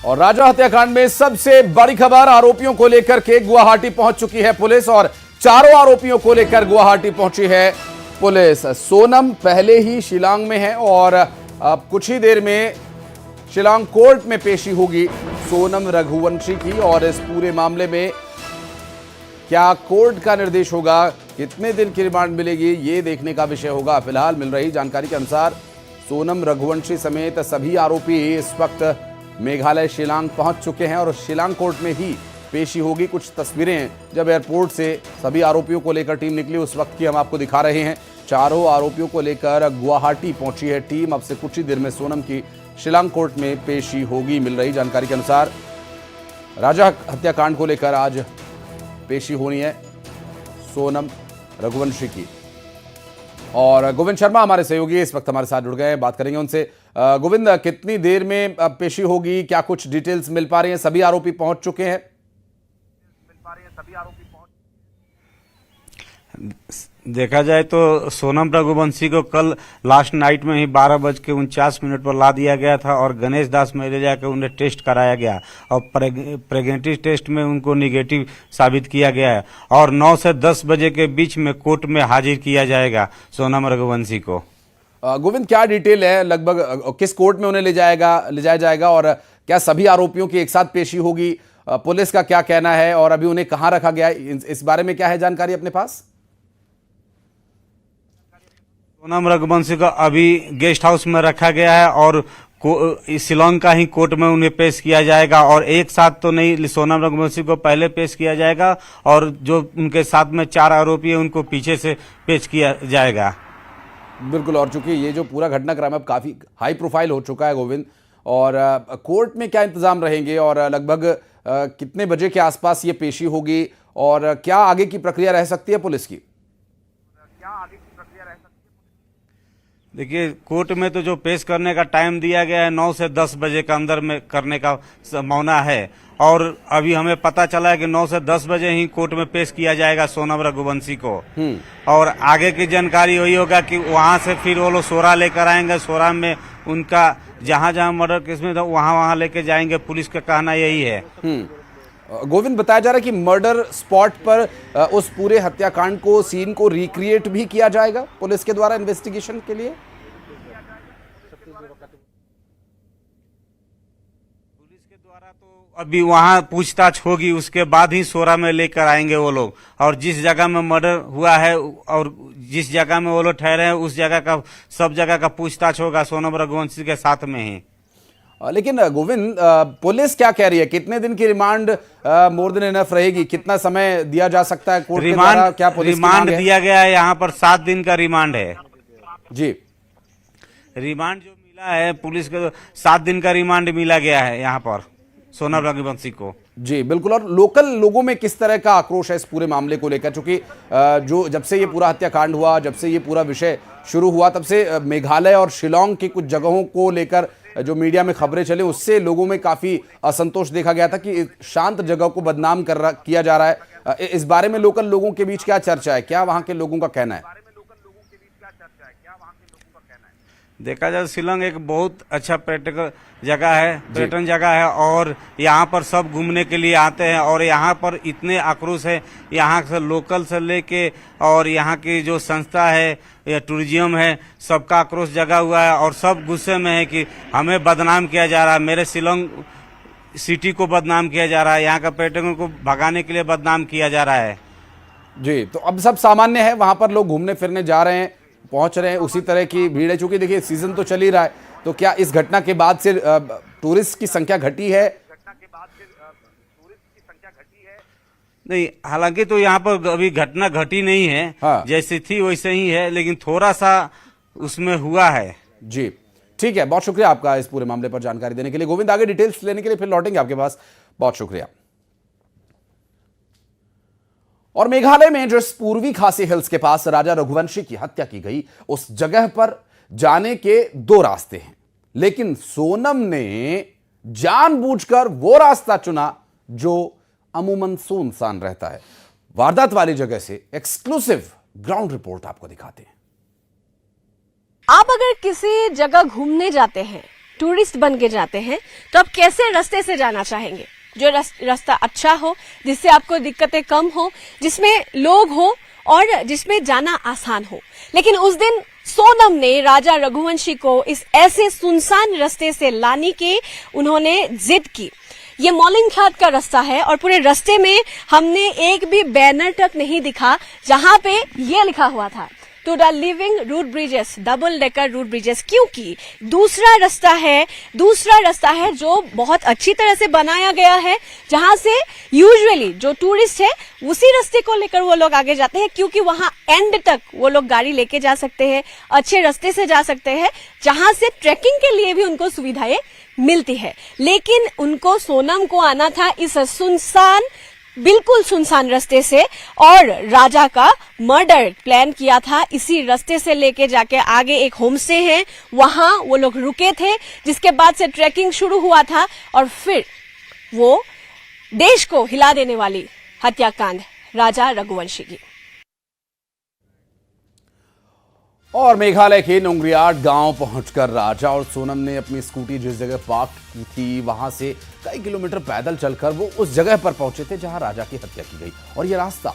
और राजा हत्याकांड में सबसे बड़ी खबर, आरोपियों को लेकर के गुवाहाटी पहुंच चुकी है पुलिस और चारों आरोपियों को लेकर गुवाहाटी पहुंची है पुलिस। सोनम पहले ही शिलांग में है और अब कुछ ही देर में शिलांग कोर्ट में पेशी होगी सोनम रघुवंशी की। और इस पूरे मामले में क्या कोर्ट का निर्देश होगा, कितने दिन की रिमांड मिलेगी, ये देखने का विषय होगा। फिलहाल मिल रही जानकारी के अनुसार सोनम रघुवंशी समेत सभी आरोपी इस वक्त मेघालय शिलांग पहुंच चुके हैं और शिलांग कोर्ट में ही पेशी होगी। कुछ तस्वीरें जब एयरपोर्ट से सभी आरोपियों को लेकर टीम निकली उस वक्त की हम आपको दिखा रहे हैं। चारों आरोपियों को लेकर गुवाहाटी पहुंची है टीम। अब से कुछ ही देर में सोनम की शिलांग कोर्ट में पेशी होगी। मिल रही जानकारी के अनुसार राजा हत्याकांड को लेकर आज पेशी होनी है सोनम रघुवंशी की। और गोविंद शर्मा हमारे सहयोगी इस वक्त हमारे साथ जुड़ गए हैं, बात करेंगे उनसे। गोविंद, कितनी देर में पेशी होगी, क्या कुछ डिटेल्स मिल पा रही हैं? सभी आरोपी पहुंच चुके हैं? देखा जाए तो सोनम रघुवंशी को कल लास्ट नाइट में ही 12:49 पर ला दिया गया था और गणेश दास में ले जाकर उन्हें टेस्ट कराया गया और प्रेगनेंसी टेस्ट में उनको निगेटिव साबित किया गया है और 9 से 10 बजे के बीच में कोर्ट में हाजिर किया जाएगा सोनम रघुवंशी को। गोविंद, क्या डिटेल है, लगभग किस कोर्ट में उन्हें ले जाया जाएगा और क्या सभी आरोपियों की एक साथ पेशी होगी? पुलिस का क्या कहना है और अभी उन्हें कहां रखा गया है, इस बारे में क्या है जानकारी अपने पास? सोनम रघुवंशी को अभी गेस्ट हाउस में रखा गया है और शिलांग का ही कोर्ट में उन्हें पेश किया जाएगा। और एक साथ तो नहीं, सोनम रघुवंशी को पहले पेश किया जाएगा और जो उनके साथ में 4 आरोपी है उनको पीछे से पेश किया जाएगा। बिल्कुल, और चूंकि ये जो पूरा घटनाक्रम अब काफी हाई प्रोफाइल हो चुका है गोविंद, और कोर्ट में क्या इंतजाम रहेंगे और लगभग कितने बजे के आसपास ये पेशी होगी और क्या आगे की प्रक्रिया रह सकती है पुलिस की? देखिए, कोर्ट में तो जो पेश करने का टाइम दिया गया है 9 से 10 बजे के अंदर में करने का संभावना है और अभी हमें पता चला है कि 9 से 10 बजे ही कोर्ट में पेश किया जाएगा सोनम रघुवंशी को। और आगे की जानकारी वही होगा कि वहां से फिर वो लोग सोरा लेकर आएंगे, सोरा में उनका जहां जहां मर्डर केस में था वहां लेके जाएंगे, पुलिस का कहना यही है। गोविंद, बताया जा रहा है कि मर्डर स्पॉट पर उस पूरे हत्याकांड को, सीन को रिक्रिएट भी किया जाएगा पुलिस के द्वारा इन्वेस्टिगेशन के लिए। पुलिस के द्वारा तो अभी वहां पूछताछ होगी, उसके बाद ही सोरा में लेकर आएंगे वो लोग। और जिस जगह में मर्डर हुआ है और जिस जगह में वो लोग ठहरे हैं उस जगह का, सब जगह का पूछताछ होगा सोनम रघुवंशी के साथ में ही। लेकिन गोविंद, पुलिस क्या कह रही है, कितने दिन की रिमांड मोर देन इनफ रहेगी? कितना समय दिया जा सकता है कोर्ट के द्वारा? क्या पुलिस रिमांड दिया गया है? यहाँ पर 7 दिन का रिमांड है जी। रिमांड जो मिला है पुलिस को, 7 दिन का रिमांड मिला गया है यहाँ पर सोनम रघुवंशी को। जी बिल्कुल। और लोकल लोगों में किस तरह का आक्रोश है इस पूरे मामले को लेकर? क्योंकि जो जब से ये पूरा हत्याकांड हुआ, जब से ये पूरा विषय शुरू हुआ, तब से मेघालय और शिलांग की कुछ जगहों को लेकर जो मीडिया में खबरें चले उससे लोगों में काफी असंतोष देखा गया था कि शांत जगह को बदनाम किया जा रहा है। इस बारे में लोकल लोगों के बीच क्या चर्चा है, क्या वहां के लोगों का कहना है? देखा जाए शिलांग एक बहुत अच्छा पर्यटन जगह है और यहाँ पर सब घूमने के लिए आते हैं और यहाँ पर इतने आक्रोश है, यहाँ से लोकल से लेके और यहाँ की जो संस्था है या टूरिज्म है, सबका आक्रोश जगा हुआ है और सब गुस्से में है कि हमें बदनाम किया जा रहा है, मेरे शिलांग सिटी को बदनाम किया जा रहा है, यहाँ का पर्यटकों को भगाने के लिए बदनाम किया जा रहा है। जी, तो अब सब सामान्य है, वहां पर लोग घूमने फिरने जा रहे हैं, पहुंच रहे हैं, उसी तरह की भीड़ है। चूंकि देखिए सीजन तो चल ही रहा है, तो क्या इस घटना के बाद से टूरिस्ट की संख्या घटी है? नहीं, हालांकि तो यहाँ पर अभी घटना घटी नहीं है। हाँ। जैसी थी वैसे ही है, लेकिन थोड़ा सा उसमें हुआ है। जी ठीक है, बहुत शुक्रिया आपका इस पूरे मामले पर जानकारी देने के लिए गोविंद। आगे डिटेल्स लेने के लिए फिर लौटेंगे आपके पास, बहुत शुक्रिया। और मेघालय में जिस पूर्वी खासी हिल्स के पास राजा रघुवंशी की हत्या की गई, उस जगह पर जाने के 2 रास्ते हैं, लेकिन सोनम ने जानबूझकर वो रास्ता चुना जो अमूमन सुनसान रहता है। वारदात वाली जगह से एक्सक्लूसिव ग्राउंड रिपोर्ट आपको दिखाते हैं। आप अगर किसी जगह घूमने जाते हैं, टूरिस्ट बन के जाते हैं तो आप कैसे रास्ते से जाना चाहेंगे? जो रास्ता अच्छा हो, जिससे आपको दिक्कतें कम हो, जिसमें लोग हो और जिसमें जाना आसान हो। लेकिन उस दिन सोनम ने राजा रघुवंशी को इस ऐसे सुनसान रास्ते से लाने की उन्होंने जिद की। ये मौलिंग घाट का रास्ता है और पूरे रास्ते में हमने एक भी बैनर तक नहीं दिखा जहां पे ये लिखा हुआ था to the living root bridges, double decker root bridges, क्योंकि दूसरा रास्ता है जो बहुत अच्छी तरह से बनाया गया है, जहां से यूजुअली जो टूरिस्ट है उसी रास्ते को लेकर वो लोग आगे जाते हैं, क्योंकि वहां एंड तक वो लोग गाड़ी लेके जा सकते हैं, अच्छे रास्ते से जा सकते हैं, जहां से ट्रैकिंग के लिए भी उनको सुविधाएं मिलती है। लेकिन उनको, सोनम को आना था इस बिल्कुल सुनसान रास्ते से, और राजा का मर्डर प्लान किया था इसी रास्ते से लेके जाके आगे एक होम स्टे है, वहां वो लोग रुके थे, जिसके बाद से ट्रैकिंग शुरू हुआ था और फिर वो देश को हिला देने वाली हत्याकांड राजा रघुवंशी की। और मेघालय के नोंगरियाट गांव पहुंचकर राजा और सोनम ने अपनी स्कूटी जिस जगह पार्क की थी वहां से कई किलोमीटर पैदल चलकर वो उस जगह पर पहुंचे थे जहां राजा की हत्या की गई। और यह रास्ता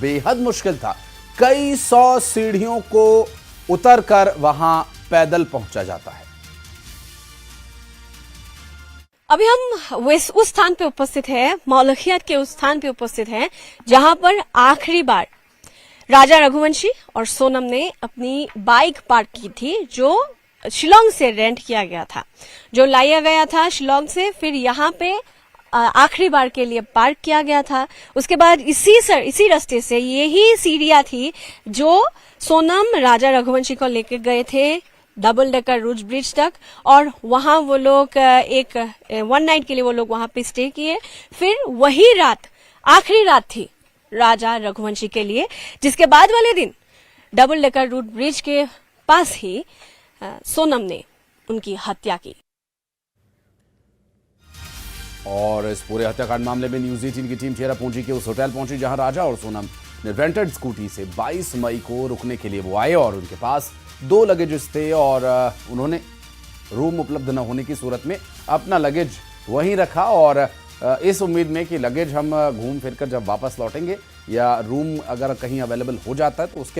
बेहद मुश्किल था, कई 100 सीढ़ियों को उतरकर वहां पैदल पहुंचा जाता है। अभी हम उस स्थान पे उपस्थित है, मौलखियत के उस स्थान पे उपस्थित है जहां पर आखिरी बार राजा रघुवंशी और सोनम ने अपनी बाइक पार्क की थी, जो शिलोंग से रेंट किया गया था, जो लाया गया था शिलोंग से, फिर यहाँ पे आखिरी बार के लिए पार्क किया गया था। उसके बाद इसी रास्ते से यही सीढ़ियां थी जो सोनम राजा रघुवंशी को लेके गए थे डबल डेकर रूट ब्रिज तक, और वहां वो लोग एक 1 नाइट के लिए वो लोग वहां पे स्टे किए। फिर वही रात आखिरी रात थी राजा रघुवंशी के लिए, जिसके बाद वाले दिन डबल डेकर रूट ब्रिज के पास ही सोनम ने उनकी हत्या की। और इस पूरे हत्याकांड मामले में न्यूज 18 की टीम चेरापूंजी के उस होटल पहुंची जहां राजा और सोनम ने रेंटेड स्कूटी से 22 मई को रुकने के लिए वो आए और उनके पास 2 लगेजेस थे और उन्होंने रूम उपलब्ध न होने की सूरत में अपना लगेज वहीं रखा और इस उम्मीद में कि लगेज हम घूम फिर कर जब वापस लौटेंगे या रूम अगर कहीं अवेलेबल हो जाता है तो उसके